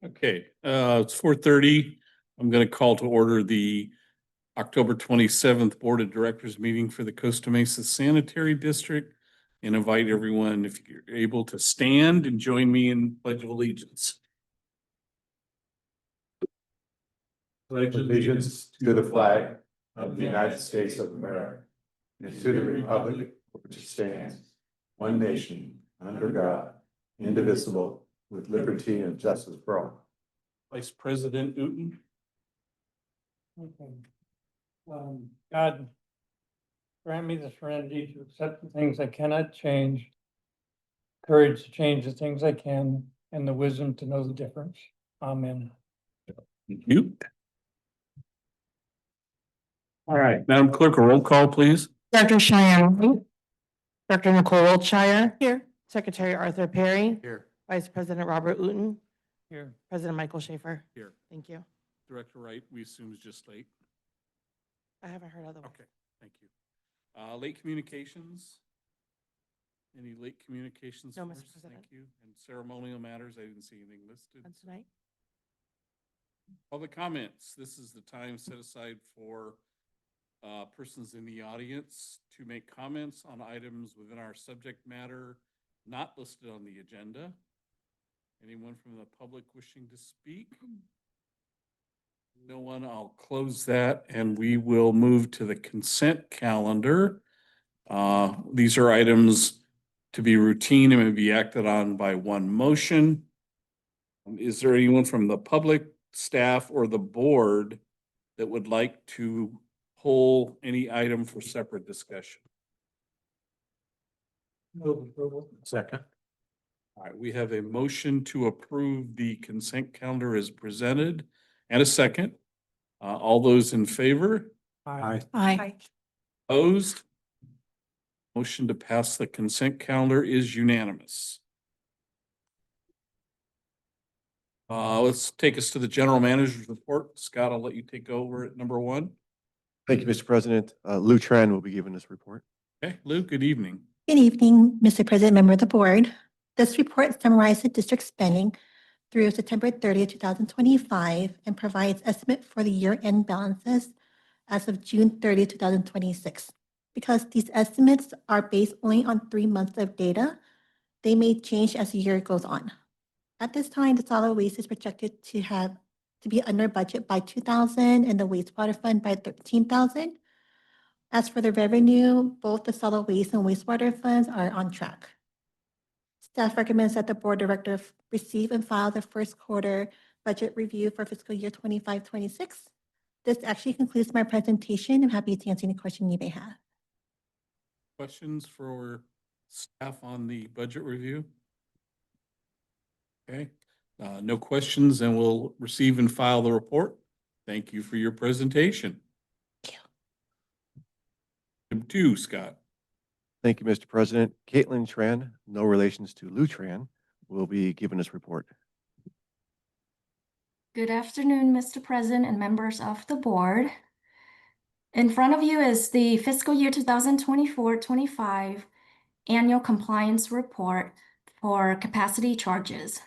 Okay, it's 4:30. I'm going to call to order the October 27th Board of Directors meeting for the Costa Mesa Sanitary District and invite everyone, if you're able, to stand and join me in Pledge of Allegiance. Pledge allegiance to the flag of the United States of America and to the republic for which it stands, one nation, under God, indivisible, with liberty and justice for all. Vice President Uten. Okay. God, grant me the serenity to accept the things I cannot change, courage to change the things I can, and the wisdom to know the difference. Amen. Thank you. All right, Madam Clerk, a roll call, please. Dr. Cheyenne White. Dr. Nicole Wiltshire. Here. Secretary Arthur Perry. Here. Vice President Robert Uten. Here. President Michael Schaefer. Here. Thank you. Director Wright, we assume is just late. I haven't heard otherwise. Okay, thank you. Late communications? Any late communications? No, for Mr. us? President. Thank you. And ceremonial matters, I didn't see anything listed. And tonight? Public comments. This is the time set aside for persons in the audience to make comments on items within our subject matter not listed on the agenda. Anyone from the public wishing to speak? No one, I'll close that and we will move to the consent calendar. These are items to be routine and may be acted on by one motion. Is there anyone from the public, staff, or the board that would like to pull any item for separate discussion? Move approval. Second. All right, we have a motion to approve the consent calendar as presented and a second. All those in favor? Aye. Aye. Opposed? Motion to pass the consent calendar is unanimous. Let's take us to the general manager's report. Scott, I'll let you take over at number one. Thank you, Mr. President. Lou Tran will be giving this report. Okay, Luke, good evening. Good evening, Mr. President, member of the board. This report summarizes the district spending through September 30th, 2025, and provides estimate for the year-end balances as of June 30th, 2026. Because these estimates are based only on 3 months of data, they may change as the year goes on. At this time, the solid waste is projected to be under budget by 2,000 and the wastewater fund by 13,000. As for the revenue, both the solid waste and wastewater funds are on track. Staff recommends that the board director receive and file the first quarter budget review for fiscal year 25-26. This actually concludes my presentation. I'm happy to answer any questions you may have. Questions for staff on the budget review? Okay, no questions, and we'll receive and file the report. Thank you for your presentation. Thank you. Item 2, Scott. Thank you, Mr. President. Caitlin Tran, no relations to Lou Tran, will be giving this report. Good afternoon, Mr. President and members of the board. In front of you is the fiscal year 2024-25 annual compliance report for capacity charges.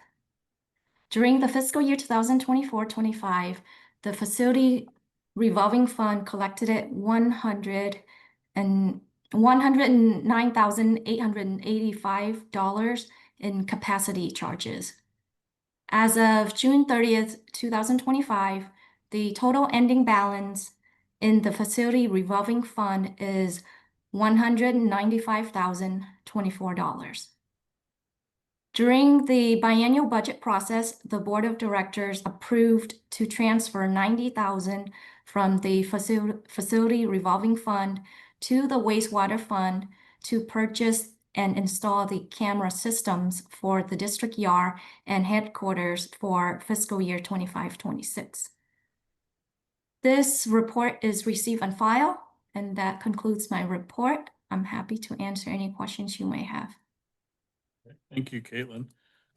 During the fiscal year 2024-25, the facility revolving fund collected at $109,885 in capacity charges. As of June 30th, 2025, the total ending balance in the facility revolving fund is $195,024. During the biennial budget process, the board of directors approved to transfer $90,000 from the facility revolving fund to the wastewater fund to purchase and install the camera systems for the district yard and headquarters for fiscal year 25-26. This report is received on file, and that concludes my report. I'm happy to answer any questions you may have. Thank you, Caitlin.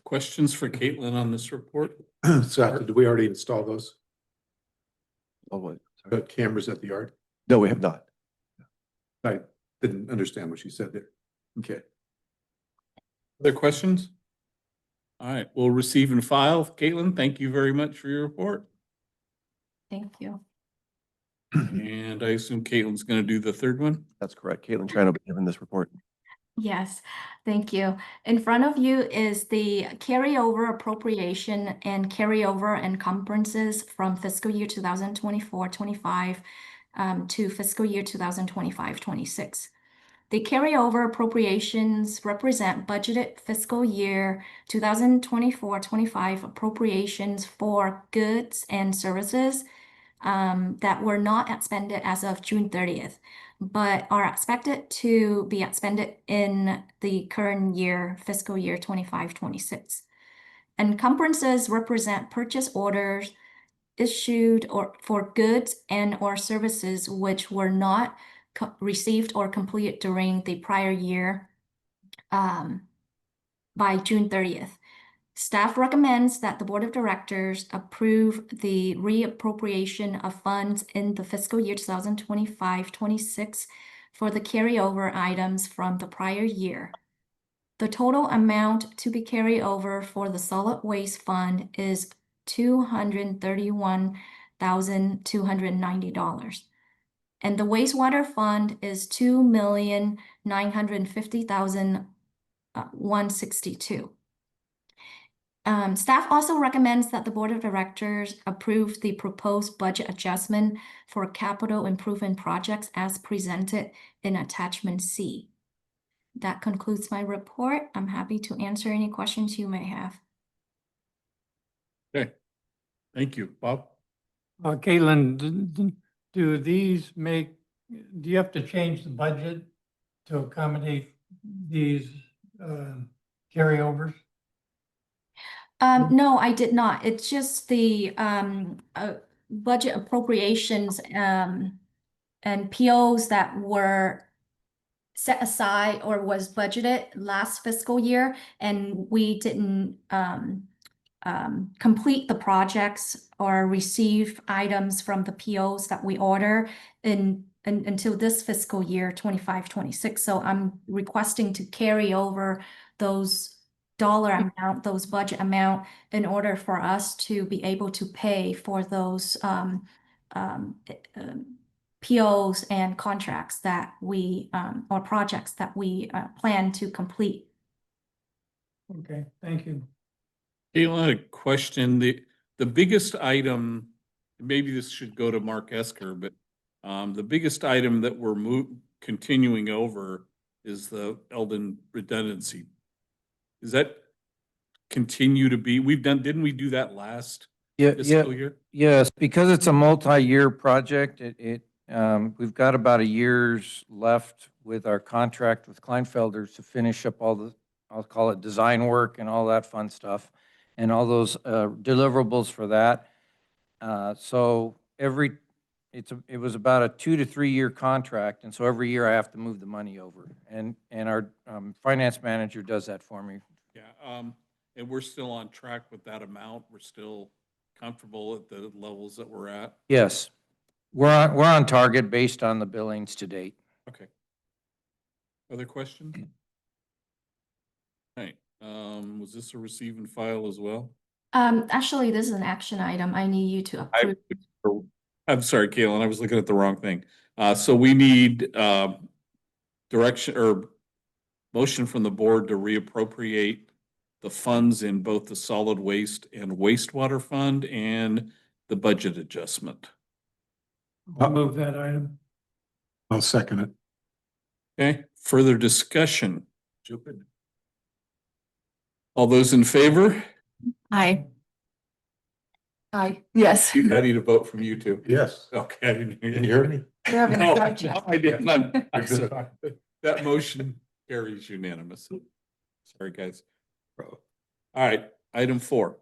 Questions for Caitlin on this report? Scott, did we already install those Oh, what? the cameras at the yard? No, we have not. I didn't understand what she said there. Okay. Other questions? All right, we'll receive and file. Caitlin, thank you very much for your report. Thank you. And I assume Caitlin's gonna do the third one? That's correct. Caitlin Tran will be giving this report. Yes, thank you. In front of you is the carryover appropriation and carryover encumbrances from fiscal year 2024-25 to fiscal year 2025-26. The carryover appropriations represent budgeted fiscal year 2024-25 appropriations for goods and services that were not expended as of June 30th, but are expected to be expended in the current year, fiscal year 25-26. Encumbrances represent purchase orders issued or for goods and or services which were not received or completed during the prior year by June 30th. Staff recommends that the Board of Directors approve the reappropriation of funds in the fiscal year 2025-26 for the carryover items from the prior year. The total amount to be carried over for the Solid Waste Fund is $231,290. And the Wastewater Fund is $2,950,162. Staff also recommends that the Board of Directors approve the proposed budget adjustment for capital improvement projects as presented in Attachment C. That concludes my report. I'm happy to answer any questions you may have. Okay, thank you. Bob? Caitlin, do these do you have to change the budget to accommodate these carryovers? No, I did not. It's just the budget appropriations and POs that were set aside or was budgeted last fiscal year, and we didn't complete the projects or receive items from the POs that we order until this fiscal year 25-26. So I'm requesting to carry over those dollar amount, those budget amount, in order for us to be able to pay for those POs and contracts that we or projects that we plan to complete. Okay, thank you. Caitlin, I had a question. The biggest item, maybe this should go to Mark Esker, but the biggest item that we're continuing over is the Eldon redundancy. Does that continue to be, didn't we do that last fiscal year? Yes, because it's a multi-year project, we've got about a year's left with our contract with Kleinfelder to finish up all the, I'll call it design work and all that fun stuff, and all those deliverables for that. So it was about a 2 to 3 year contract, and so every year I have to move the money over, and our finance manager does that for me. Yeah, and we're still on track with that amount. We're still comfortable at the levels that we're at. Yes, we're on target based on the billings to date. Okay. Other questions? All right, was this a receive and file as well? Actually, this is an action item. I need you to approve. I'm sorry, Caitlin, I was looking at the wrong thing. So we need direction or motion from the board to reappropriate the funds in both the solid waste and wastewater fund and the budget adjustment. I'll move that item. I'll second it. Okay, further discussion? All those in favor? Aye. Aye. Yes. I need a vote from you two. Yes. Okay. I didn't hear Can you hear me? We're having No, a project. I didn't. You're good. That motion carries unanimously. Sorry, guys. All right, item 4.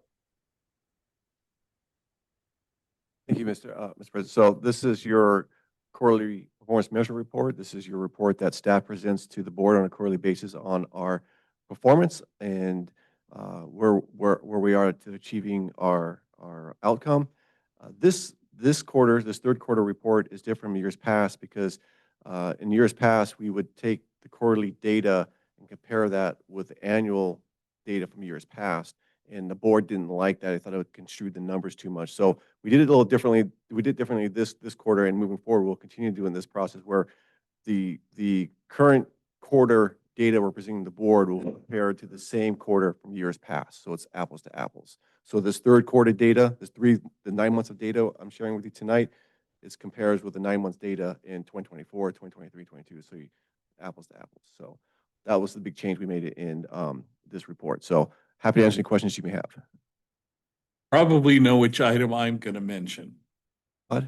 Thank you, Mr. President. So this is your quarterly performance measure report. This is your report that staff presents to the board on a quarterly basis on our performance and where we are to achieving our outcome. This third quarter report is different from years past because in years past, we would take the quarterly data and compare that with the annual data from years past. And the board didn't like that. I thought it would construe the numbers too much. So we did it a little differently. We did differently this quarter, and moving forward, we'll continue doing this process where the current quarter data we're presenting to the board will compare to the same quarter from years past. So it's apples to apples. So this third quarter data, the 9 months of data I'm sharing with you tonight, is compares with the 9 months data in 2024, 2023, 22. So apples to apples. So that was the big change we made in this report. So happy to answer any questions you may have. Probably know which item I'm gonna mention. What?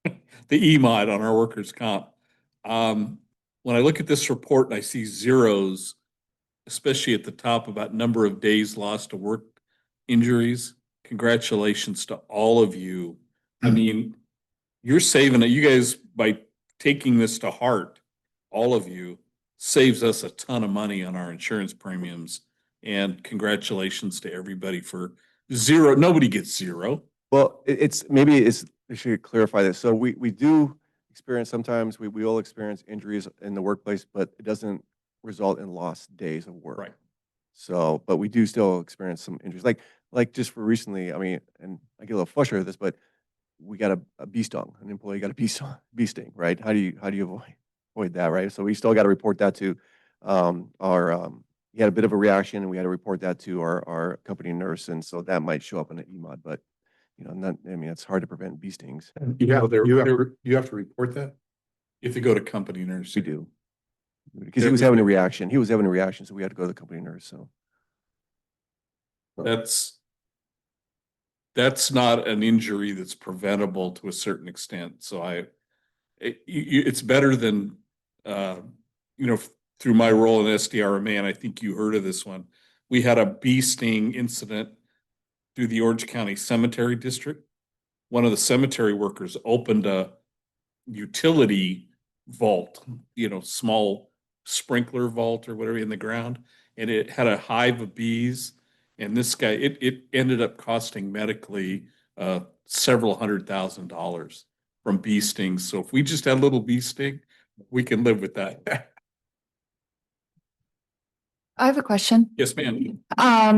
The EMOD on our workers' comp. When I look at this report and I see zeros, especially at the top about number of days lost to work injuries, congratulations to all of you. I mean, you're saving it. You guys, by taking this to heart, all of you, saves us a ton of money on our insurance premiums. And congratulations to everybody for zero. Nobody gets zero. Well, I should clarify this. So we do experience, sometimes we all experience injuries in the workplace, but it doesn't result in lost days of work. Right. So, but we do still experience some injuries. Like just for recently, I mean, and I get a little frustrated with this, but we got a bee stung. An employee got a bee sting, right? How do you avoid that, right? So we still got to report that to he had a bit of a reaction, and we had to report that to our company nurse, and so that might show up in an EMOD, but it's hard to prevent bee stings. You have to report that? If you go to company nurse. We do. Because he was having a reaction. So we had to go to the company nurse, so. That's not an injury that's preventable to a certain extent. So it's better than, through my role in SDRMA, and I think you heard of this one. We had a bee sting incident through the Orange County Cemetery District. One of the cemetery workers opened a utility vault, small sprinkler vault or whatever in the ground, and it had a hive of bees. And this guy, it ended up costing medically several $100,000 from bee stings. So if we just had a little bee sting, we can live with that. I have a question. Yes, ma'am.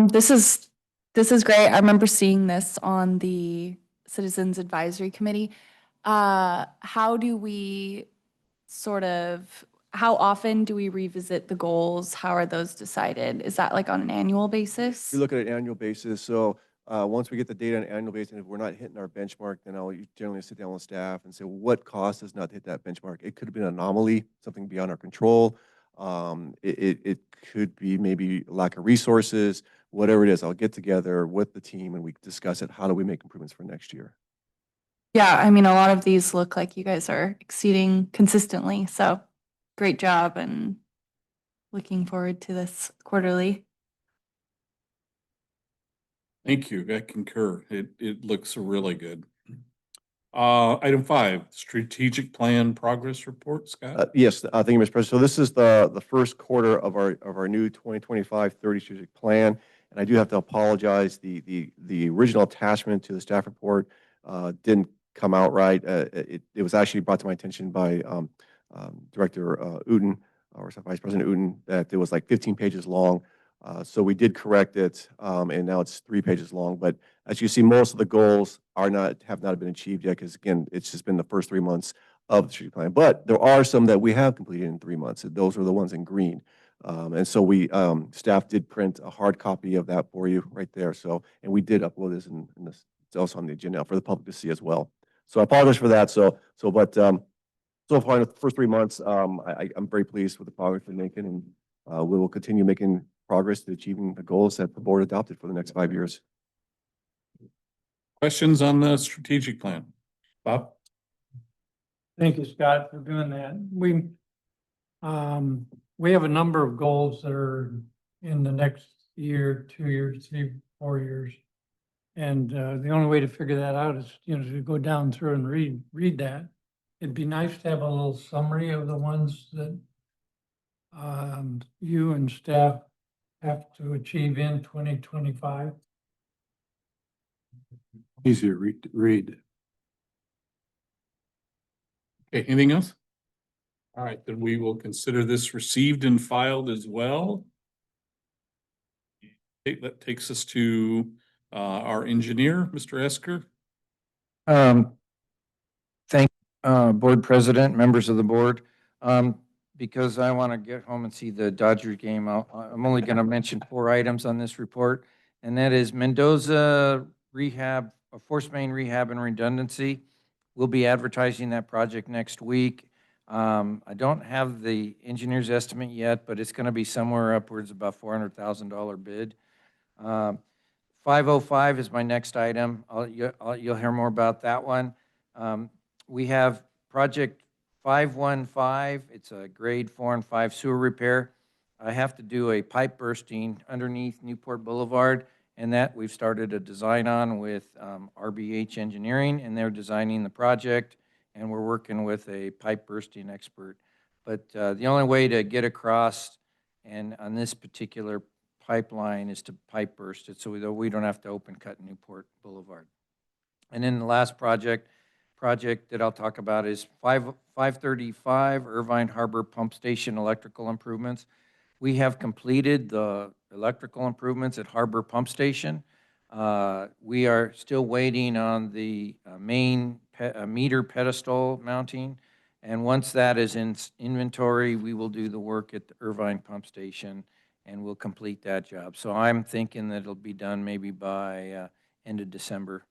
This is great. I remember seeing this on the Citizens Advisory Committee. How often do we revisit the goals? How are those decided? Is that like on an annual basis? We look at an annual basis. So once we get the data on an annual basis, and if we're not hitting our benchmark, then I'll generally sit down with staff and say, well, what caused us not to hit that benchmark? It could have been an anomaly, something beyond our control. It could be maybe lack of resources, whatever it is. I'll get together with the team and we discuss it. How do we make improvements for next year? Yeah, I mean, a lot of these look like you guys are exceeding consistently. So great job, and looking forward to this quarterly. Thank you. I concur. It looks really good. Item 5, strategic plan progress report, Scott. Yes, thank you, Mr. President. So this is the first quarter of our new 2025-30 strategic plan, and I do have to apologize. The original attachment to the staff report didn't come out right. It was actually brought to my attention by Director Uten, or Vice President Uten, that it was like 15 pages long. So we did correct it, and now it's 3 pages long. But as you see, most of the goals have not been achieved yet, because again, it's just been the first 3 months of the strategic plan. But there are some that we have completed in 3 months. Those are the ones in green. And so staff did print a hard copy of that for you right there. So, and we did upload this in this. It's also on the agenda for the public to see as well. So I apologize for that. So far in the first 3 months, I'm very pleased with the progress we're making, and we will continue making progress to achieving the goals that the board adopted for the next 5 years. Questions on the strategic plan? Bob? Thank you, Scott, for doing that. We have a number of goals that are in the next year, 2 years, 3, 4 years. And the only way to figure that out is, to go down through and read that. It'd be nice to have a little summary of the ones that you and staff have to achieve in 2025. Easier to read. Okay, anything else? All right, then we will consider this received and filed as well. That takes us to our engineer, Mr. Esker. Thank, Board President, members of the board. Because I want to get home and see the Dodger game, I'm only going to mention 4 items on this report. And that is Mendoza rehab, force main rehab and redundancy. We'll be advertising that project next week. I don't have the engineer's estimate yet, but it's going to be somewhere upwards about $400,000 bid. 505 is my next item. You'll hear more about that one. We have project 515. It's a grade 4 and 5 sewer repair. I have to do a pipe bursting underneath Newport Boulevard, and that we've started a design on with RBH Engineering, and they're designing the project, and we're working with a pipe bursting expert. But the only way to get across and on this particular pipeline is to pipe burst it, so we don't have to open cut Newport Boulevard. And then the last project that I'll talk about is 535 Irvine Harbor Pump Station electrical improvements. We have completed the electrical improvements at Harbor Pump Station. We are still waiting on the main meter pedestal mounting, and once that is in inventory, we will do the work at the Irvine Pump Station, and we'll complete that job. So I'm thinking that it'll be done maybe by end of December.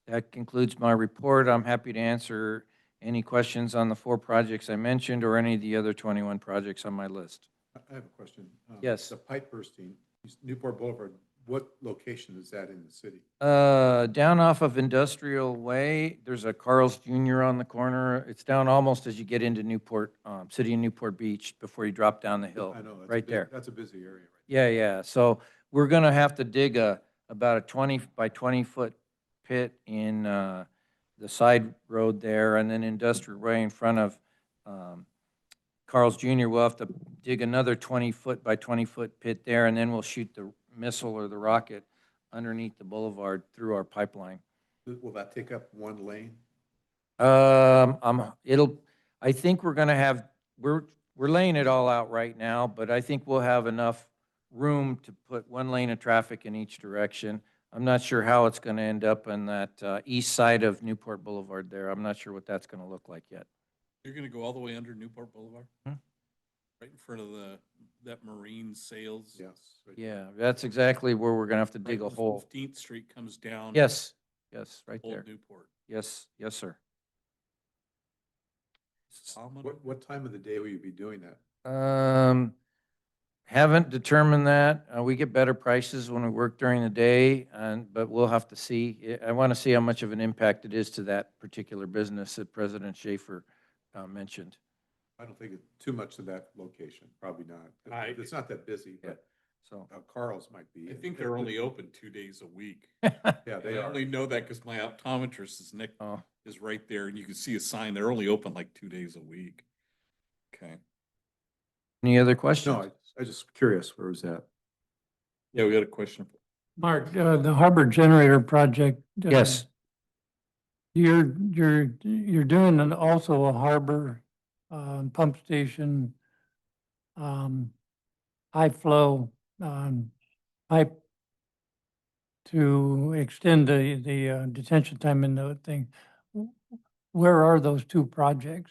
That concludes my report. I'm happy to answer any questions on the 4 projects I mentioned or any of the other 21 projects on my list. I have a question. Yes. The pipe bursting, Newport Boulevard, what location is that in the city? Down off of Industrial Way, there's a Carl's Jr. on the corner. It's down almost as you get into Newport, city of Newport Beach before you drop down the hill. I know. That's right there. That's a busy area. Right? Yeah, yeah. So we're gonna have to dig about a 20 by 20 foot pit in the side road there, and then Industrial Way in front of Carl's Jr. We'll have to dig another 20 foot by 20 foot pit there, and then we'll shoot the missile or the rocket underneath the boulevard through our pipeline. Will that take up 1 lane? I think we're gonna have, we're laying it all out right now, but I think we'll have enough room to put 1 lane of traffic in each direction. I'm not sure how it's gonna end up on that east side of Newport Boulevard there. I'm not sure what that's gonna look like yet. You're gonna go all the way under Newport Boulevard? Hmm? Right in front of that marine sales? Yes. Right. Yeah, that's exactly where we're gonna have to dig a Right when hole. 15th Street comes down. Yes, yes, right Old there. Newport. Yes, yes, sir. What time of the day will you be doing that? Haven't determined that. We get better prices when we work during the day, but we'll have to see. I want to see how much of an impact it is to that particular business that President Schaefer mentioned. I don't think it's too much to that location. Probably not. It's not that busy, but So, Carl's might be. I think they're only open 2 days a week. Yeah, they I are. only know that because my optometrist oh, is right there, and you can see a sign. They're only open like 2 days a week. Okay. any other questions? No, I just curious, where was that? Yeah, we got a question. Mark, the harbor generator project. Yes. You're doing also a harbor, pump station, high flow, pipe to extend the detention time in the thing. Where are those 2 projects?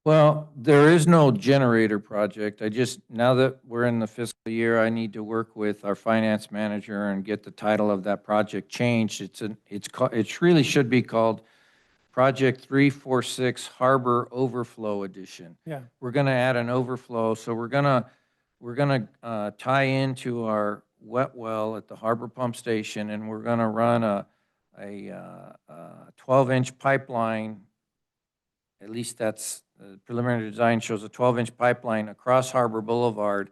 Well, there is no generator project. Now that we're in the fiscal year, I need to work with our finance manager and get the title of that project changed. It really should be called Project 346 Harbor Overflow Edition. Yeah. We're gonna add an overflow, so we're gonna tie into our wet well at the Harbor Pump Station, and we're gonna run a 12-inch pipeline. At least that's, the preliminary design shows a 12-inch pipeline across Harbor Boulevard,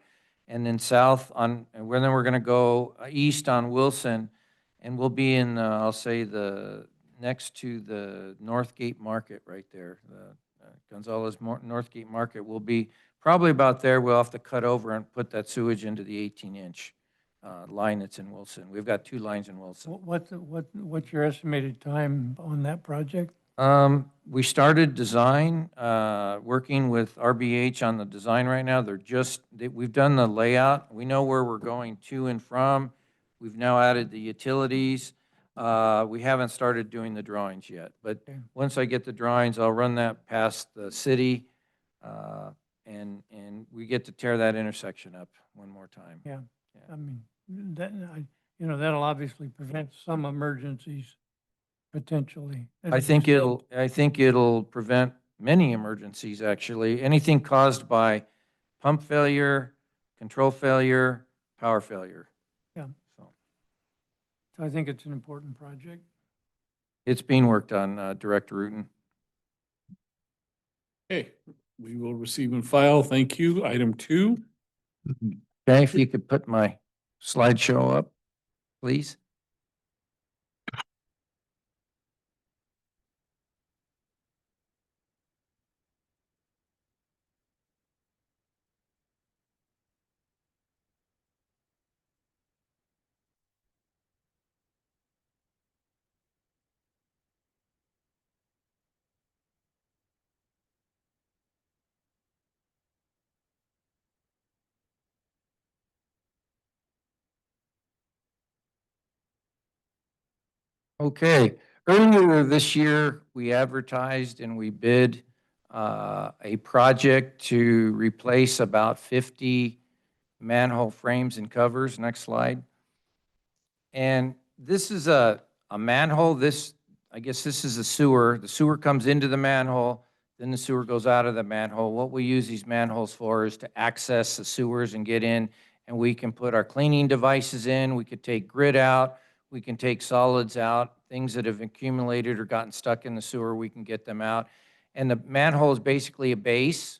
and then south on, and then we're gonna go east on Wilson, and we'll be in, I'll say next to the Northgate Market right there, the Gonzalez Northgate Market. Will be probably about there. We'll have to cut over and put that sewage into the 18-inch line that's in Wilson. We've got 2 lines in Wilson. What's your estimated time on that project? We started design, working with RBH on the design right now. We've done the layout. We know where we're going to and from. We've now added the utilities. We haven't started doing the drawings yet, but Okay. once I get the drawings, I'll run that past the city. And we get to tear that intersection up one more time. Yeah. I mean, that'll obviously prevent some emergencies potentially. as I you think said. I think it'll prevent many emergencies, actually. Anything caused by pump failure, control failure, power failure. Yeah. So So I think it's an important project. it's being worked on, Director Rutan. Okay, we will receive and file. Thank you. Item 2. Okay, if you could put my slideshow up, please. Okay, earlier this year, we advertised and we bid a project to replace about 50 manhole frames and covers. Next slide. And this is a manhole. I guess this is a sewer. The sewer comes into the manhole, then the sewer goes out of the manhole. What we use these manholes for is to access the sewers and get in, and we can put our cleaning devices in. We could take grit out. We can take solids out, things that have accumulated or gotten stuck in the sewer, we can get them out. And the manhole is basically a base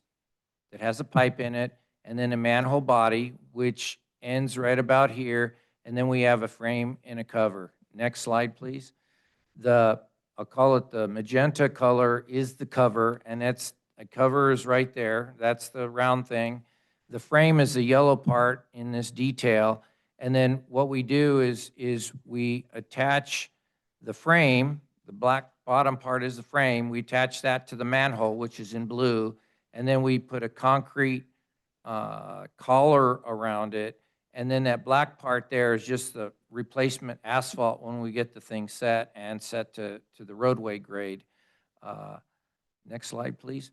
that has a pipe in it, and then a manhole body, which ends right about here, and then we have a frame and a cover. Next slide, please. I'll call it the magenta color is the cover, and a cover is right there. That's the round thing. The frame is the yellow part in this detail. And then what we do is we attach the frame, the black bottom part is the frame, we attach that to the manhole, which is in blue, and then we put a concrete collar around it, and then that black part there is just the replacement asphalt when we get the thing set and set to the roadway grade. Next slide, please.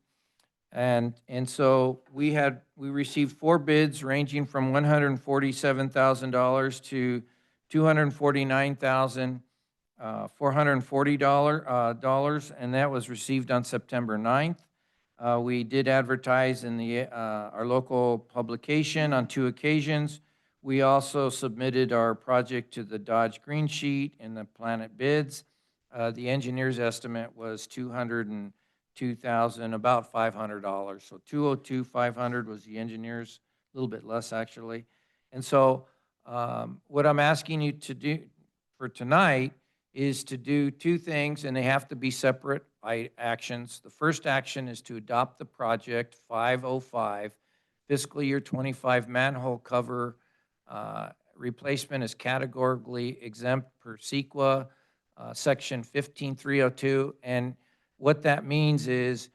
And so we received 4 bids ranging from $147,000 to $249,440, and that was received on September 9th. We did advertise in our local publication on 2 occasions. We also submitted our project to the Dodge Green Sheet and the Planet bids. The engineer's estimate was $202,000, about $500. So $202,500 was the engineer's, a little bit less actually. And so what I'm asking you to do for tonight is to do 2 things, and they have to be separate actions. The first action is to adopt the project 505 fiscal year 25 manhole cover replacement is categorically exempt per CEQA, section 15302. And what that means is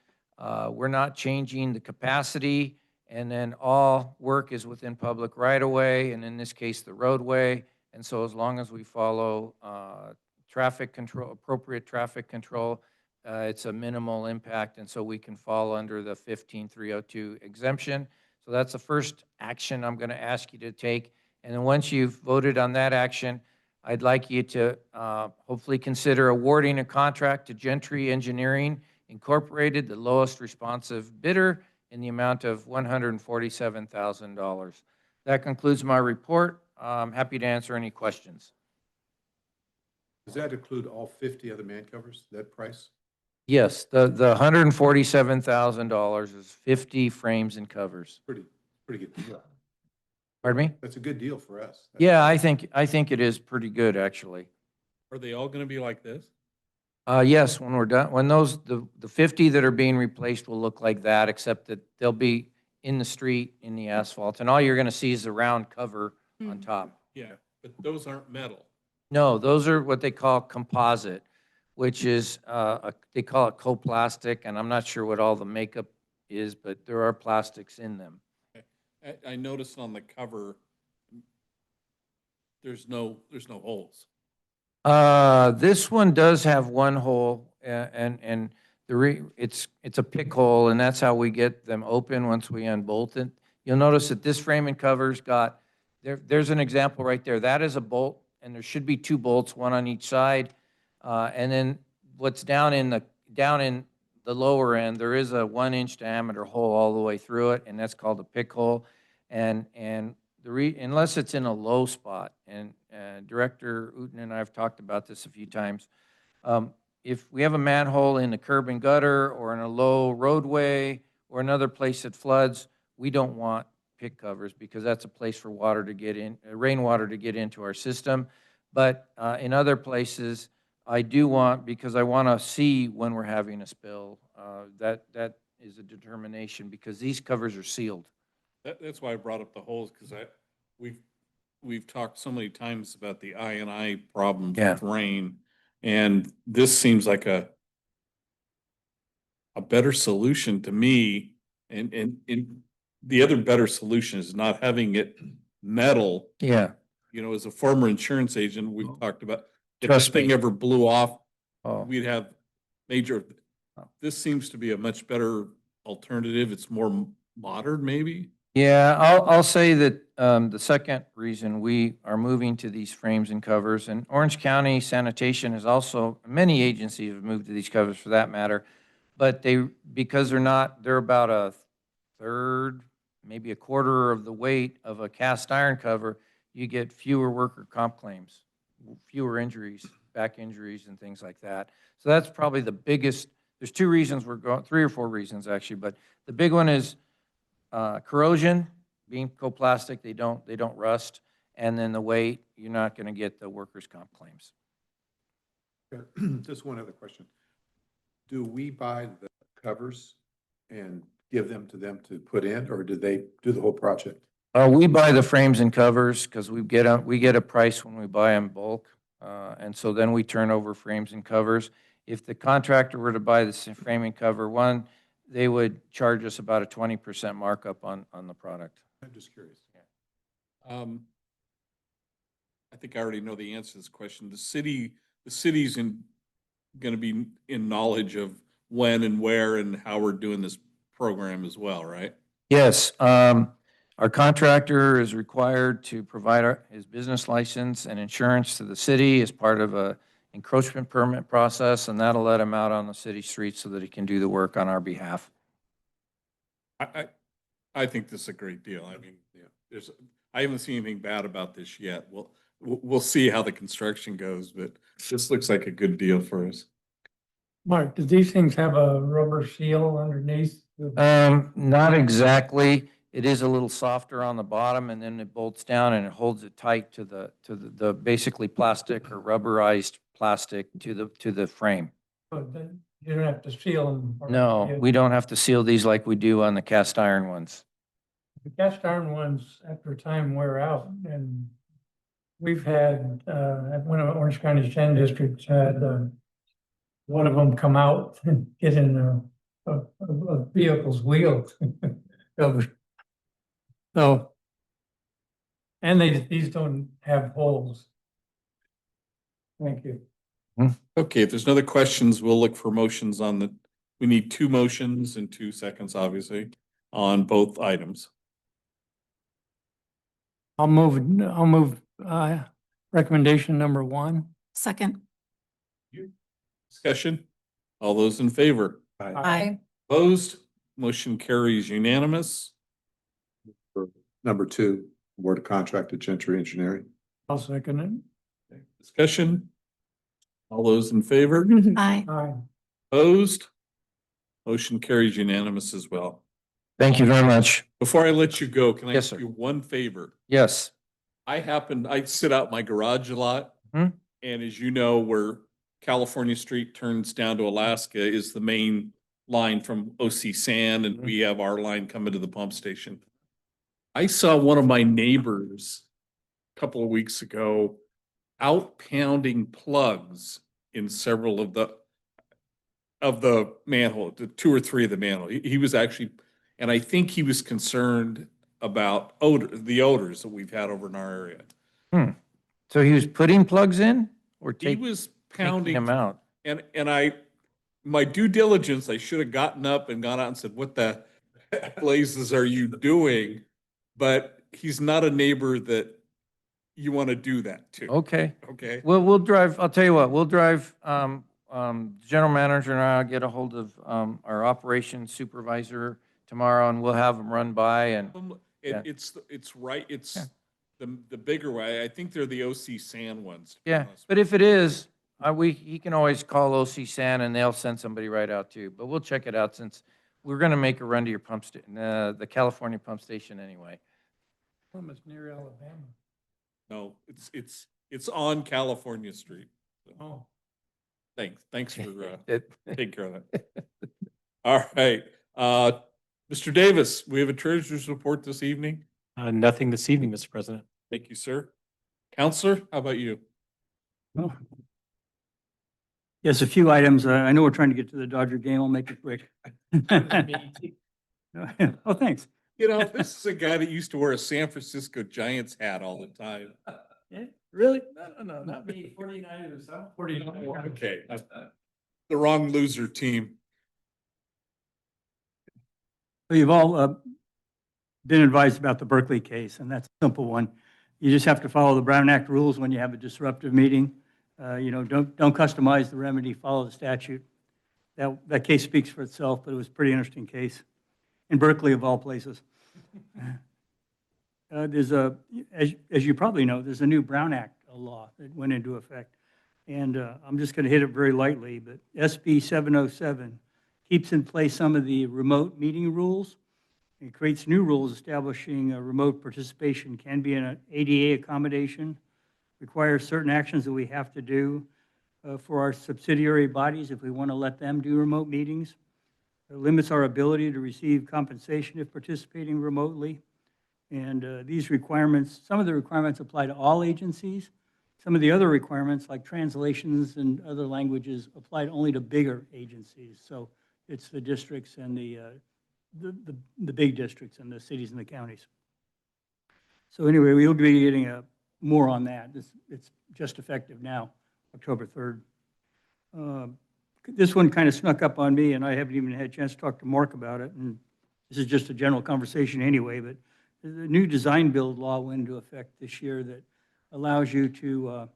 we're not changing the capacity, and then all work is within public right-of-way, and in this case, the roadway. And so as long as we follow traffic control, appropriate traffic control, it's a minimal impact, and so we can fall under the 15302 exemption. So that's the first action I'm going to ask you to take. And then once you've voted on that action, I'd like you to hopefully consider awarding a contract to Gentry Engineering Incorporated, the lowest responsive bidder, in the amount of $147,000. That concludes my report. I'm happy to answer any questions. Does that include all 50 of the man covers, that price? Yes, the $147,000 is 50 frames and covers. Pretty good deal. Pardon me? That's a good deal for us. Yeah, I think it is pretty good, actually. Are they all going to be like this? Yes, when we're done, when the 50 that are being replaced will look like that, except that they'll be in the street, in the asphalt, and all you're going to see is the round cover on top. Yeah, but those aren't metal. No, those are what they call composite. which is, they call it coplastic, and I'm not sure what all the makeup is, but there are plastics in them. I noticed on the cover, there's no holes. This one does have one hole, and it's a pick hole, and that's how we get them open once we unbolt it. You'll notice that this frame and cover's got, there's an example right there. That is a bolt, and there should be two bolts, one on each side. And then what's down in the lower end, there is a 1-inch diameter hole all the way through it, and that's called a pick hole. And unless it's in a low spot, and Director Uten and I have talked about this a few times, if we have a manhole in the curb and gutter or in a low roadway or another place that floods, we don't want pick covers because that's a place for water to get in, rainwater to get into our system. But in other places, I do want, because I want to see when we're having a spill, that is a determination because these covers are sealed. That's why I brought up the holes, because we've talked so many times about the I&I problems Yeah. with rain, and this seems like a better solution to me. And the other better solution is not having it metal. Yeah. You know, as a former insurance agent, we've talked about, if Trust this thing me. ever blew off, Oh. we'd have major, this seems to be a much better alternative. It's more modern, maybe. Yeah, I'll say that the second reason we are moving to these frames and covers, and Orange County Sanitation is also, many agencies have moved to these covers for that matter, but because they're about a third, maybe a quarter of the weight of a cast iron cover, you get fewer worker comp claims, fewer injuries, back injuries and things like that. So that's probably the biggest, there's two reasons we're going, 3 or 4 reasons actually, but the big one is corrosion, being coplastic, they don't rust, and then the weight, you're not going to get the workers' comp claims. Just one other question. Do we buy the covers and give them to put in, or do they do the whole project? We buy the frames and covers because we get a price when we buy in bulk, and so then we turn over frames and covers. If the contractor were to buy the frame and cover one, they would charge us about a 20% markup on the product. I'm just curious. I think I already know the answer to this question. The city's gonna be in knowledge of when and where and how we're doing this program as well, right? Yes, our contractor is required to provide his business license and insurance to the city as part of a encroachment permit process, and that'll let him out on the city streets so that he can do the work on our behalf. I think this is a great deal. I mean, I haven't seen anything bad about this yet. We'll see how the construction goes, but this looks like a good deal for us. Mark, do these things have a rubber seal underneath? Not exactly. It is a little softer on the bottom, and then it bolts down and it holds it tight to the basically plastic or rubberized plastic to the frame. But then you don't have to seal them. No, we don't have to seal these like we do on the cast iron ones. The cast iron ones, after time, wear out, and we've had, one of Orange County Sand Districts had, one of them come out and get in a vehicle's wheel. So, and these don't have holes. Thank you. Okay, if there's no other questions, we'll look for motions we need 2 motions in 2 seconds, obviously, on both items. I'll move, recommendation number 1. Second. Discussion? All those in favor? Aye. Opposed? Motion carries unanimous. Number 2, award a contract to Gentry Engineering. I'll second it. Discussion? All those in favor? Aye. Aye. Opposed? Motion carries unanimous as well. Thank you very much. Before I let you go, can I Yes, ask sir. you one favor? Yes. I sit out my garage a lot. Mhm. And as you know, where California Street turns down to Alaska is the main line from OC Sand, and we have our line coming to the pump station. I saw one of my neighbors a couple of weeks ago out pounding plugs in several of the manhole, the 2 or 3 of the manhole. He was actually, and I think he was concerned about the odors that we've had over in our area. So he was putting plugs in or He was taking pounding them out? And my due diligence, I should have gotten up and gone out and said, what the blazes are you doing? But he's not a neighbor that you want to do that to. Okay. Okay. Well, we'll drive, I'll tell you what, we'll drive, general manager and I'll get a hold of, our operations supervisor tomorrow and we'll have them run by and, yeah. It's right, it's Yeah. the bigger way. I think they're the OC San ones. to be yeah. honest. But if it is, he can always call OC San and they'll send somebody right out too. But we'll check it out since we're gonna make a run to your the California pump station anyway. It's near Alabama. No, it's on California Street. Oh. Thanks for It- taking care of that. All right, Mr. Davis, we have a treasurer's report this evening. Nothing this evening, Mr. President. Thank you, sir. Counselor, how about you? Oh. Yes, a few items. I know we're trying to get to the Dodger game. I'll make it quick. Oh, thanks. You know, this is a guy that used to wear a San Francisco Giants hat all the time. Yeah, really? No, not me. 49ers, I'm 49. Okay. The wrong loser team. So you've all been advised about the Berkeley case, and that's a simple one. You just have to follow the Brown Act rules when you have a disruptive meeting. Don't customize the remedy, follow the statute. That case speaks for itself, but it was a pretty interesting case in Berkeley of all places. As you probably know, there's a new Brown Act law that went into effect. And I'm just going to hit it very lightly, but SB 707 keeps in place some of the remote meeting rules. It creates new rules establishing remote participation can be an ADA accommodation, requires certain actions that we have to do for our subsidiary bodies if we want to let them do remote meetings. It limits our ability to receive compensation if participating remotely. And these requirements, some of the requirements apply to all agencies. Some of the other requirements, like translations and other languages, apply only to bigger agencies. So it's the districts and the big districts and the cities and the counties. So anyway, we'll be getting more on that. It's just effective now, October 3rd. This one kind of snuck up on me, and I haven't even had a chance to talk to Mark about it. And this is just a general conversation anyway, but the new design build law went into effect this year that allows you to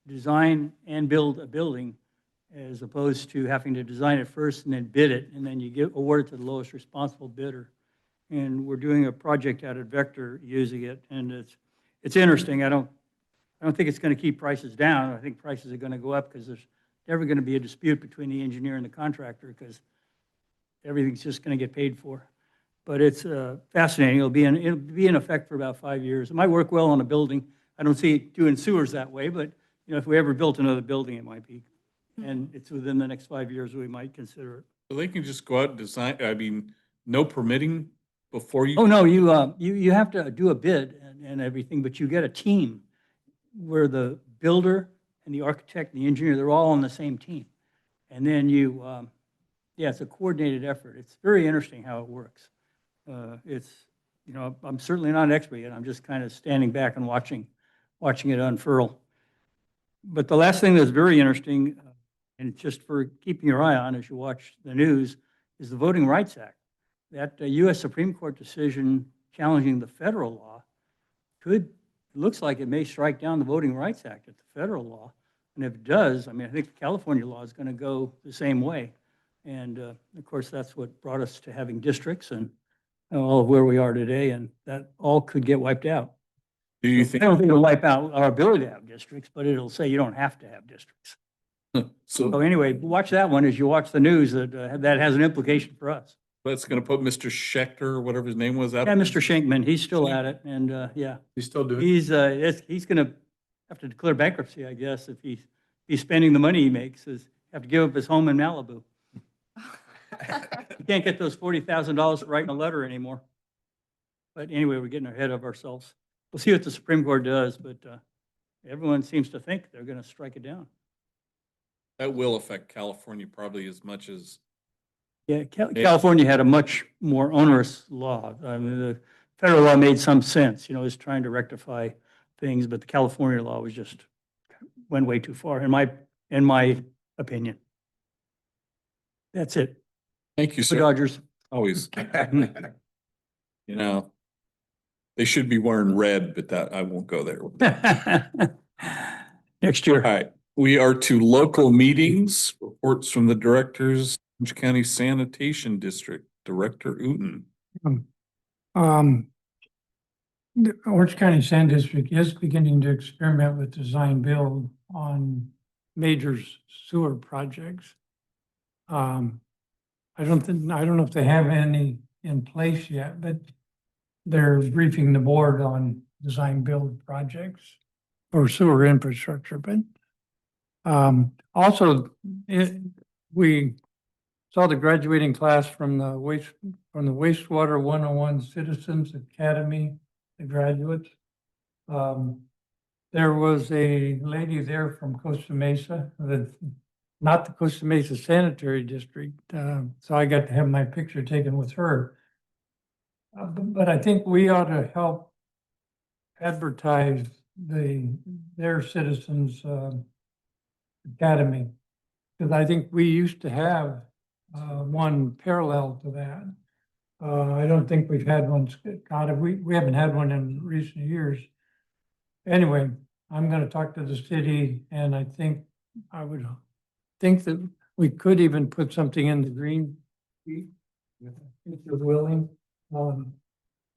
design and build a building as opposed to having to design it first and then bid it, and then you award it to the lowest responsible bidder. And we're doing a project out at Vector using it, and it's interesting. I don't think it's going to keep prices down. I think prices are going to go up because there's never going to be a dispute between the engineer and the contractor because everything's just going to get paid for. But it's fascinating. It'll be in effect for about 5 years. It might work well on a building. I don't see it doing sewers that way, but if we ever built another building, it might be. And it's within the next 5 years we might consider it. So they can just go out and design, I mean, no permitting before you. Oh, no, you have to do a bid and everything, but you get a team where the builder and the architect and the engineer, they're all on the same team. And then it's a coordinated effort. It's very interesting how it works. I'm certainly not an expert yet. I'm just kind of standing back and watching it unfurl. But the last thing that's very interesting, and just for keeping your eye on as you watch the news, is the Voting Rights Act. That U.S. Supreme Court decision challenging the federal law looks like it may strike down the Voting Rights Act at the federal law. And if it does, I think the California law is going to go the same way. And of course, that's what brought us to having districts and all of where we are today, and that all could get wiped out. Do you I think? don't think it'll wipe out our ability to have districts, but it'll say you don't have to have districts. So So anyway, watch that one as you watch the news, that has an implication for us. that's going to put Mr. Schechter, or whatever his name was, out. Yeah, Mr. Schenkman, he's still at it, and yeah, You still do it? he's going to have to declare bankruptcy, I guess, if he's spending the money he makes, have to give up his home in Malibu. You can't get those $40,000 for writing a letter anymore. But anyway, we're getting ahead of ourselves. We'll see what the Supreme Court does, but everyone seems to think they're going to strike it down. That will affect California probably as much as, Yeah, California had a much more onerous law. I mean, the federal law made some sense, it's trying to rectify things, but the California law was just, went way too far, in my opinion. That's it. thank you, For sir. Dodgers. Always. You know, they should be wearing red, but that, I won't go there. Next All year. right, we are to local meetings, reports from the directors, Orange County Sanitation District, Director Uten. The Orange County Sand District is beginning to experiment with design build on major sewer projects. I don't know if they have any in place yet, but they're briefing the board on design build projects for sewer infrastructure, but also we saw the graduating class from the wastewater 101 Citizens Academy, the graduates. There was a lady there from Costa Mesa, not the Costa Mesa Sanitary District, so I got to have my picture taken with her. But I think we ought to help advertise their Citizens Academy. Because I think we used to have one parallel to that. I don't think we've had one, Scott, we haven't had one in recent years. Anyway, I'm gonna talk to the city, and I think I would think that we could even put something in the green sheet, if you're willing.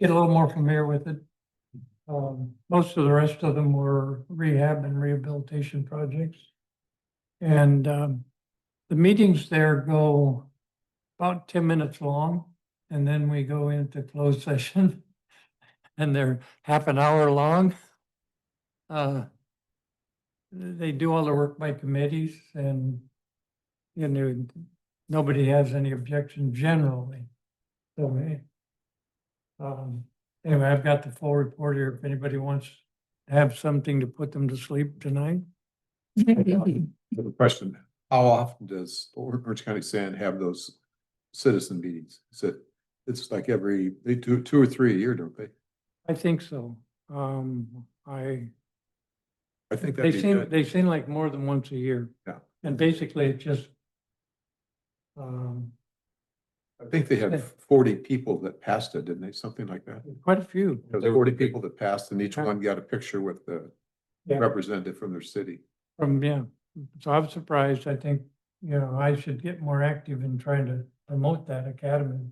Get a little more familiar with it. Most of the rest of them were rehab and rehabilitation projects. And the meetings there go about 10 minutes long, and then we go into closed session, and they're half an hour long. They do all the work by committees, and nobody has any objection generally. So anyway, I've got the full report here if anybody wants to have something to put them to sleep tonight. The question, how often does Orange County Sand have those citizen meetings? It's like they do 2 or 3 a year, don't they? I think so. I think They that'd be seem, good. they seem like more than once a year. Yeah. And basically it just, I think they had 40 people that passed it, didn't they? Something like that. quite a few. There was 40 people that passed, and each one got a picture with the Yeah. representative from their city. Yeah, so I'm surprised. I think, I should get more active in trying to promote that academy.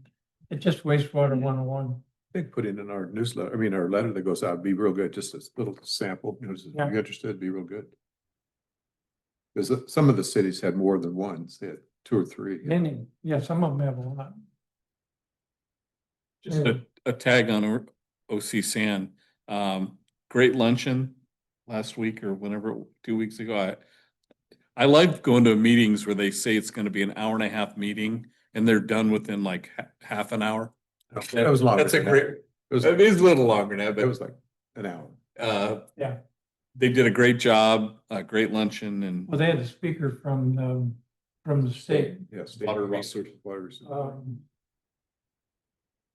It's just wastewater 101. They put it in our newsletter, our letter that goes out, it'd be real good, just a little sample, if Yeah. you're interested, it'd be real good. Because some of the cities had more than one, they had 2 or 3. Many, yeah, some of them have a lot. Just a tag on OC San. Great luncheon last week or whenever, 2 weeks ago. I like going to meetings where they say it's gonna be an hour and a half meeting and they're done within like half an hour. That was longer. That's a than that. great, it is a little longer now, It but was like an hour. Yeah. they did a great job, a great luncheon and Well, they had a speaker from the state. Yes. Water research.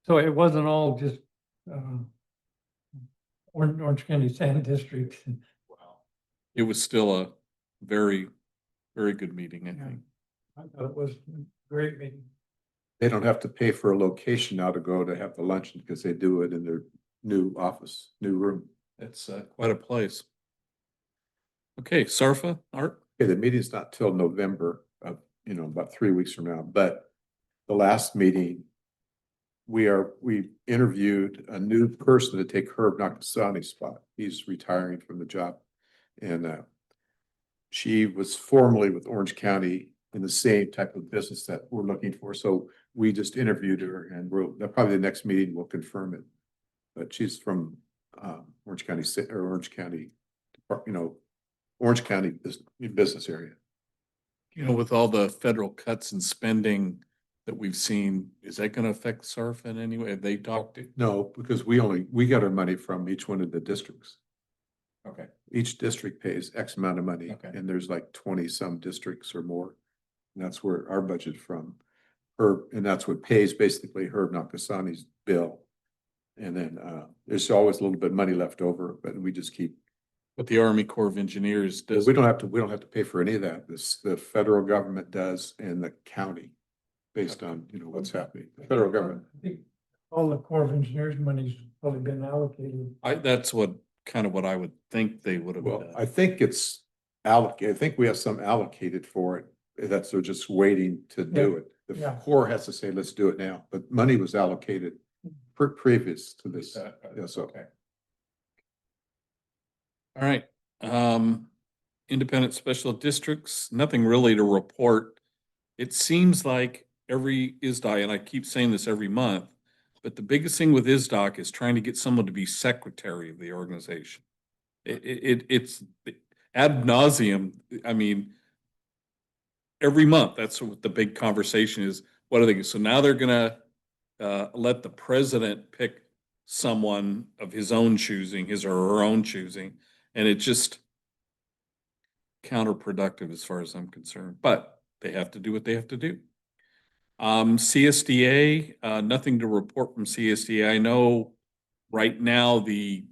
So it wasn't all just, Orange County Sand District. it was still a very, very good meeting, I Yeah. think. I thought it was a great meeting. They don't have to pay for a location now to go to have the luncheon because they do it in their new office, new room. It's quite a place. Okay, Sarfa, Art? Okay, the meeting's not till November of, about 3 weeks from now, but the last meeting, we interviewed a new person to take Herb Nakasani's spot. He's retiring from the job. And she was formerly with Orange County in the same type of business that we're looking for. So we just interviewed her, and probably the next meeting will confirm it. But she's from Orange County, Orange County business area. With all the federal cuts and spending that we've seen, is that gonna affect SARF in any way? Have they talked to? No, because we got our money from each one of the districts. Okay. Each district pays X amount of money, Okay. and there's like 20-some districts or more. And that's where our budget from. Herb, and that's what pays basically Herb Nakasani's bill. And then, there's always a little bit of money left over, but we just keep, But the Army Corps of Engineers does. we don't have to pay for any of that. The federal government does and the county, based on, what's happening. The federal government. I think all the Corps of Engineers money's probably been allocated. That's what, kind of what I would think they would have Well, done. I think it's allocated. I think we have some allocated for it. That's, they're just waiting to do it. The Yeah. Corps has to say, let's do it now, but money was allocated previous to this. Yeah, so. All right, independent special districts, nothing really to report. It seems like every ISDOC, and I keep saying this every month, but the biggest thing with ISDOC is trying to get someone to be secretary of the organization. It's ad nauseum. I mean, every month, that's what the big conversation is. What are they? So now they're gonna let the president pick someone of his own choosing, his or her own choosing, and it just counterproductive as far as I'm concerned. But they have to do what they have to do. CSDA, nothing to report from CSDA. I know right now the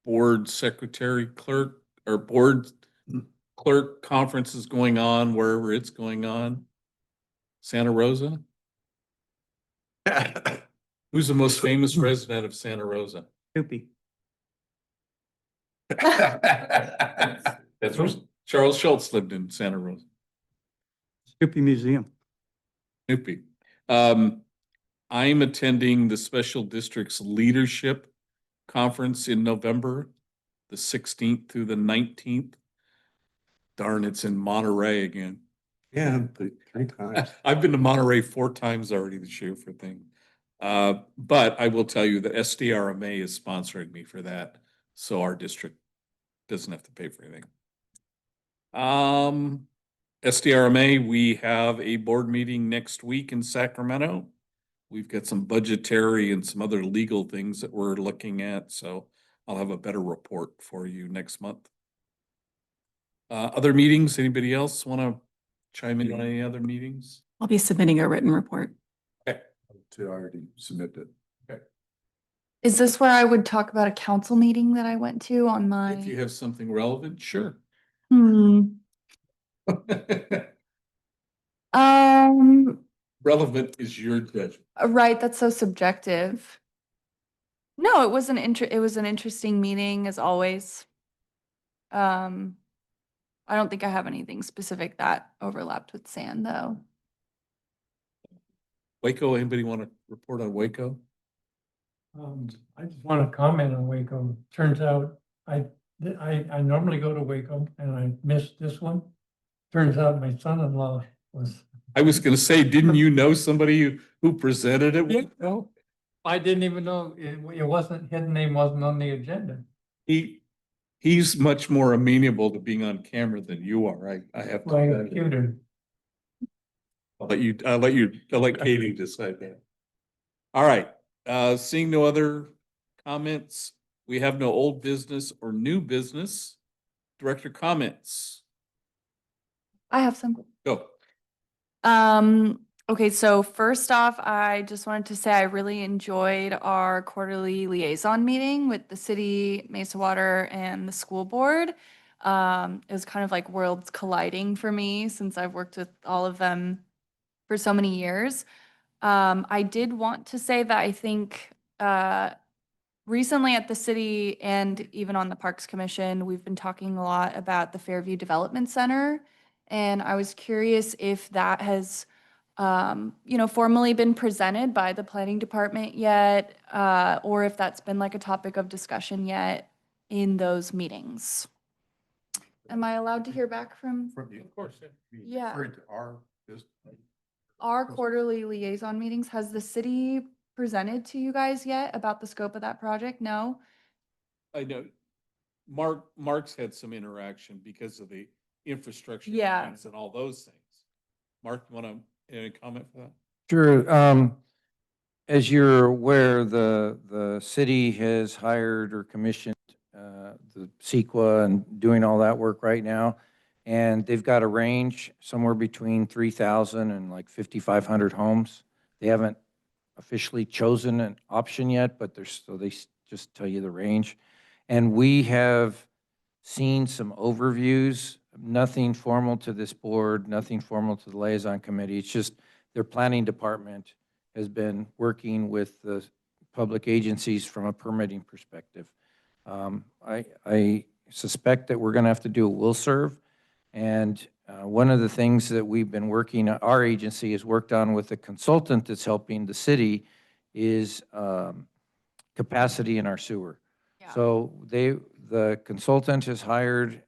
board secretary clerk or board clerk conference is going on wherever it's going on. Santa Rosa? Who's the most famous resident of Santa Rosa? Snoopy. That's where Charles Schultz lived in Santa Rosa. Snoopy Museum. Snoopy. I'm attending the Special Districts Leadership Conference in November, the 16th through the 19th. Darn, it's in Monterey again. Yeah, 3 times. I've been to Monterey 4 times already this year for things. But I will tell you that SDRMA is sponsoring me for that, so our district doesn't have to pay for anything. SDRMA, we have a board meeting next week in Sacramento. We've got some budgetary and some other legal things that we're looking at, so I'll have a better report for you next month. Other meetings, anybody else want to chime in on any other meetings? I'll be submitting a written report. To already submit it. Is this where I would talk about a council meeting that I went to on If you have something relevant, sure. Relevant is your judgment. Right, that's so subjective. No, it was an interesting meeting as always. I don't think I have anything specific that overlapped with sand though. Waco, anybody want to report on Waco? I just want to comment on Waco. Turns out I normally go to Waco and I missed this one. Turns out my son-in-law was. I was gonna say, didn't you know somebody who presented it? Yeah, no, I didn't even know it wasn't, his name wasn't on the agenda. He's much more amenable to being on camera than you are. I have My to. computer. I'll let Katie decide that. All right, seeing no other comments, we have no old business or new business. Director comments, I have some. go. Okay, so first off, I just wanted to say I really enjoyed our quarterly liaison meeting with the city, Mesa Water, and the school board. It was kind of like worlds colliding for me since I've worked with all of them for so many years. I did want to say that I think recently at the city and even on the Parks Commission, we've been talking a lot about the Fairview Development Center. And I was curious if that has, formally been presented by the planning department yet, or if that's been like a topic of discussion yet in those meetings. Am I allowed to hear back from From you, of course. Yeah. Referring to our business. our quarterly liaison meetings? Has the city presented to you guys yet about the scope of that project? No? I know Mark's had some interaction because of the infrastructure. Yeah. things and all those things. Mark, you want to, any comment for that? Sure. As you're aware, the city has hired or commissioned the CEQA and doing all that work right now. And they've got a range somewhere between 3,000 and like 5,500 homes. They haven't officially chosen an option yet, but just tell you the range. And we have seen some overviews, nothing formal to this board, nothing formal to the liaison committee. It's just their planning department has been working with the public agencies from a permitting perspective. I suspect that we're going to have to do a will serve. And one of the things that we've been working, our agency has worked on with a consultant that's helping the city is capacity in our sewer. Yeah. So the consultant is hired,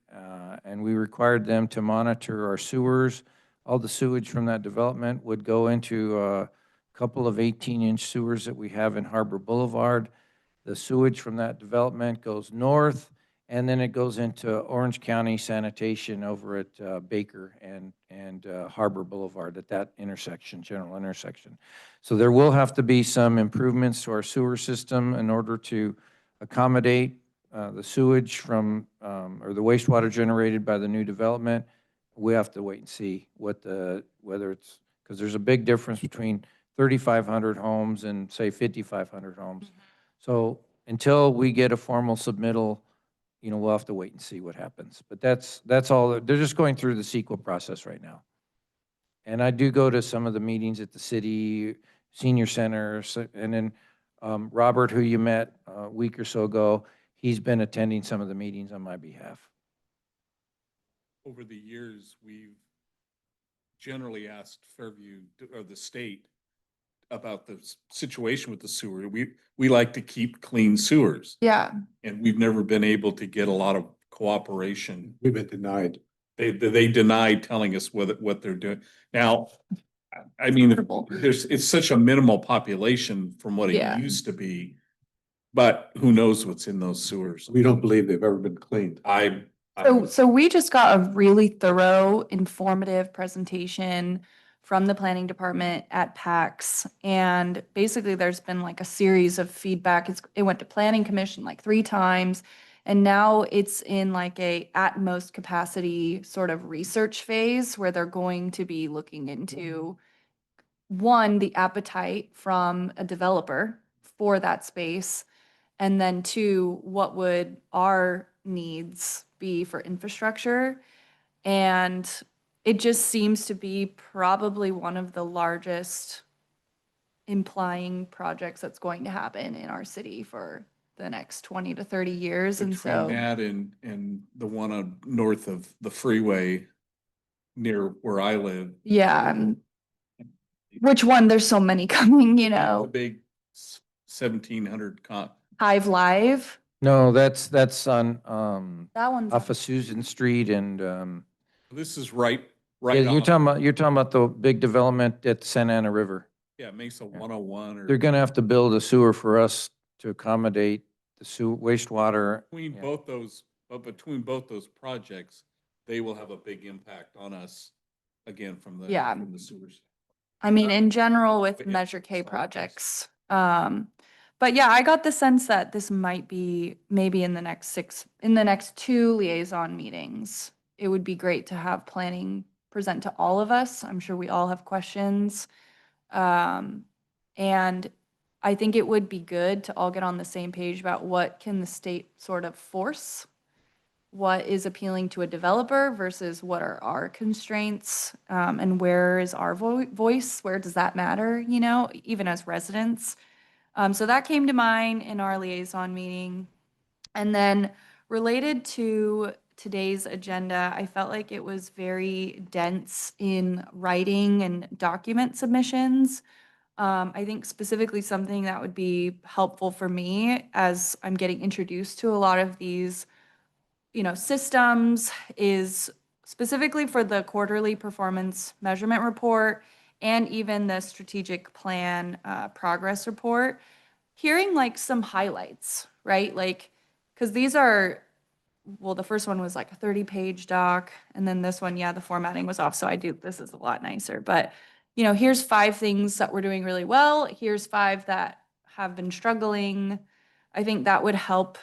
and we required them to monitor our sewers. All the sewage from that development would go into a couple of 18-inch sewers that we have in Harbor Boulevard. The sewage from that development goes north, and then it goes into Orange County Sanitation over at Baker and Harbor Boulevard at that intersection, general intersection. So there will have to be some improvements to our sewer system in order to accommodate the sewage from, or the wastewater generated by the new development. We have to wait and see whether it's, because there's a big difference between 3,500 homes and say 5,500 homes. So until we get a formal submittal, we'll have to wait and see what happens. But that's all. They're just going through the CEQA process right now. And I do go to some of the meetings at the city, senior center, and then Robert, who you met a week or so ago, he's been attending some of the meetings on my behalf. Over the years, we've generally asked Fairview or the state about the situation with the sewer. We like to keep clean sewers, Yeah. and we've never been able to get a lot of cooperation. We've been denied. They denied telling us what they're doing. Now, I mean, it's such a minimal population from what it Yeah. used to be, but who knows what's in those sewers? We don't believe they've ever been cleaned. So we just got a really thorough, informative presentation from the planning department at PAX. And basically there's been like a series of feedback. It went to planning commission like 3 times. And now it's in like a at most capacity sort of research phase where they're going to be looking into, one, the appetite from a developer for that space. And then 2, what would our needs be for infrastructure? And it just seems to be probably one of the largest implying projects that's going to happen in our city for the next 20 to 30 years. And Between so, that and the one on north of the freeway near where I live. yeah. Which one? There's so many coming, The know. big 1,700 Hive Live. No, that's on, That one's off of Susan Street and, This is right yeah, off- you're talking about the big development at Santa Ana River. Yeah, Mesa 101 or They're gonna have to build a sewer for us to accommodate the wastewater. between Yeah. both those, but between both those projects, they will have a big impact on us again from the Yeah. from the sewers. I mean, in general with But yeah, Measure K it's all projects. But yeah, I got the sense that this might be maybe in the next 2 liaison meetings. It would be great to have planning present to all of us. I'm sure we all have questions. And I think it would be good to all get on the same page about what can the state sort of force, what is appealing to a developer versus what are our constraints, and where is our voice, where does that matter, even as residents. So that came to mind in our liaison meeting. And then related to today's agenda, I felt like it was very dense in writing and document submissions. I think specifically something that would be helpful for me as I'm getting introduced to a lot of these, systems is specifically for the quarterly performance measurement report and even the strategic plan progress report, hearing like some highlights, right? Like, because these are, well, the first one was like a 30-page doc, and then this one, the formatting was off, so this is a lot nicer. But, here's 5 things that we're doing really well. Here's 5 that have been struggling. I think that would help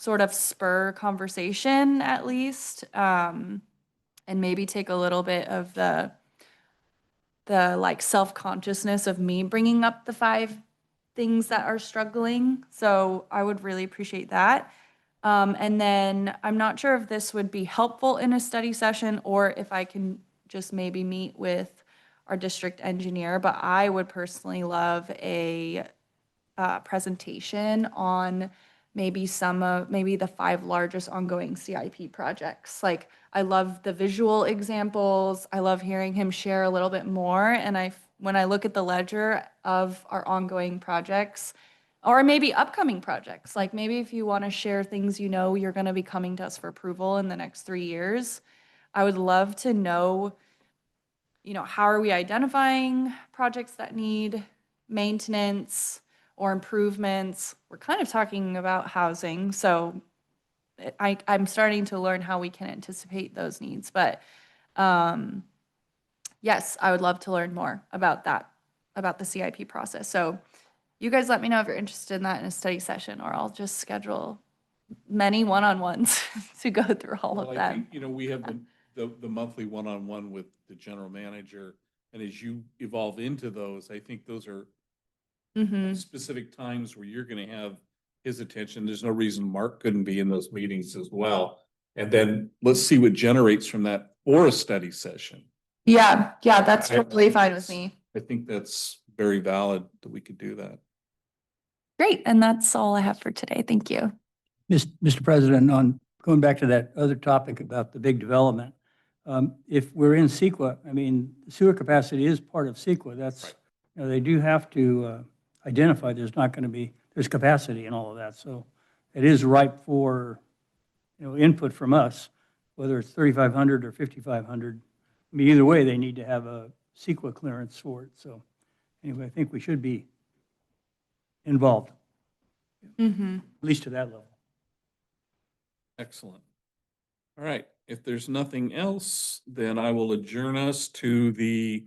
sort of spur conversation at least, and maybe take a little bit of the like self-consciousness of me bringing up the 5 things that are struggling. So I would really appreciate that. And then I'm not sure if this would be helpful in a study session or if I can just maybe meet with our district engineer, but I would personally love a presentation on maybe maybe the 5 largest ongoing CIP projects. Like, I love the visual examples. I love hearing him share a little bit more. And when I look at the ledger of our ongoing projects, or maybe upcoming projects, like maybe if you want to share things you're going to be coming to us for approval in the next 3 years, I would love to know, how are we identifying projects that need maintenance or improvements? We're kind of talking about housing, so I'm starting to learn how we can anticipate those needs. But yes, I would love to learn more about that, about the CIP process. So you guys let me know if you're interested in that in a study session, or I'll just schedule many one-on-ones to go through all Well, of I them. think, we have the monthly one-on-one with the general manager. And as you evolve into those, I think those are Mm-hmm. specific times where you're gonna have his attention. There's no reason Mark couldn't be in those meetings as well. And then let's see what generates from that for a study session. Yeah, that's I- totally fine with me. I think that's very valid that we could do that. Great, and that's all I have for today. Thank you. Mr. President, on going back to that other topic about the big development, if we're in CEQA, I mean, sewer capacity is part of CEQA. That's, they do have to identify there's capacity and all of that. So it is ripe for, input from us, whether it's 3,500 or 5,500. I mean, either way, they need to have a CEQA clearance for it. So anyway, I think we should be involved, Mm-hmm. at least to that level. Excellent. All right, if there's nothing else, then I will adjourn us to the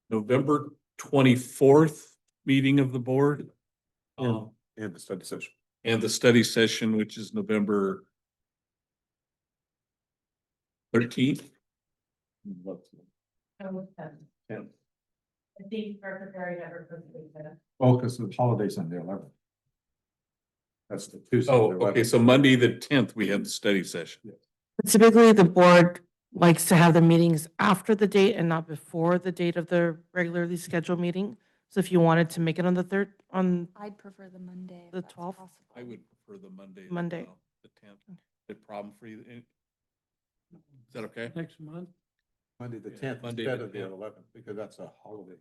November 24th meeting of the board. And the study session. And the study session, which is November 13th. Oh, because the holiday's on the 11th. That's the Tuesday. Oh, the okay, 11th. so Monday, the 10th, we have the study session. Typically, the board likes to have the meetings after the date and not before the date of the regularly scheduled meeting. So if you wanted to make it on the I'd prefer the Monday. if The that's 12th? possible. I would prefer the Monday. as Monday. well, The 10th. The problem for you? Is that okay? Next month. Monday the Yeah, 10th Monday instead the of the 10th. 11th, because that's a holiday.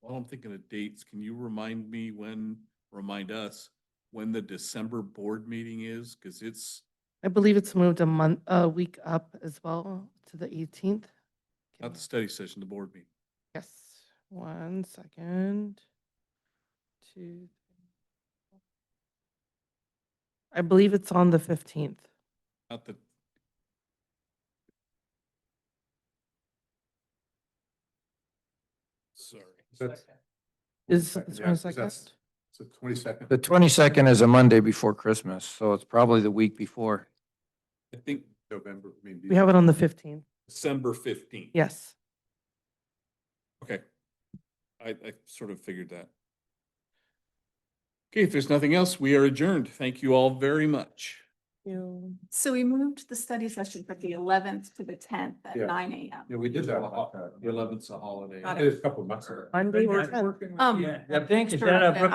While I'm thinking of dates, can you remind us when the December board meeting is? Because it's I believe it's moved a week up as well to the 18th. not the study session, the board meeting. Yes, 1 second. 2. I believe it's on the 15th. Not the. Sorry. That's- Is Second, this yeah, one 'cause that's- second? It's the 22nd. The 22nd is a Monday before Christmas, so it's probably the week before. I think November, I mean. We have it on the 15th. December 15th. Yes. Okay. I sort of figured that. Okay, if there's nothing else, we are adjourned. Thank you all very much. So we moved the study session from the 11th to the 10th at Yeah. 9 a.m. Yeah, we did that. The 11th's a holiday. Got It is a couple of months ago. Monday or Yeah. 10th. Yeah, Thanks is for that a that. Brookline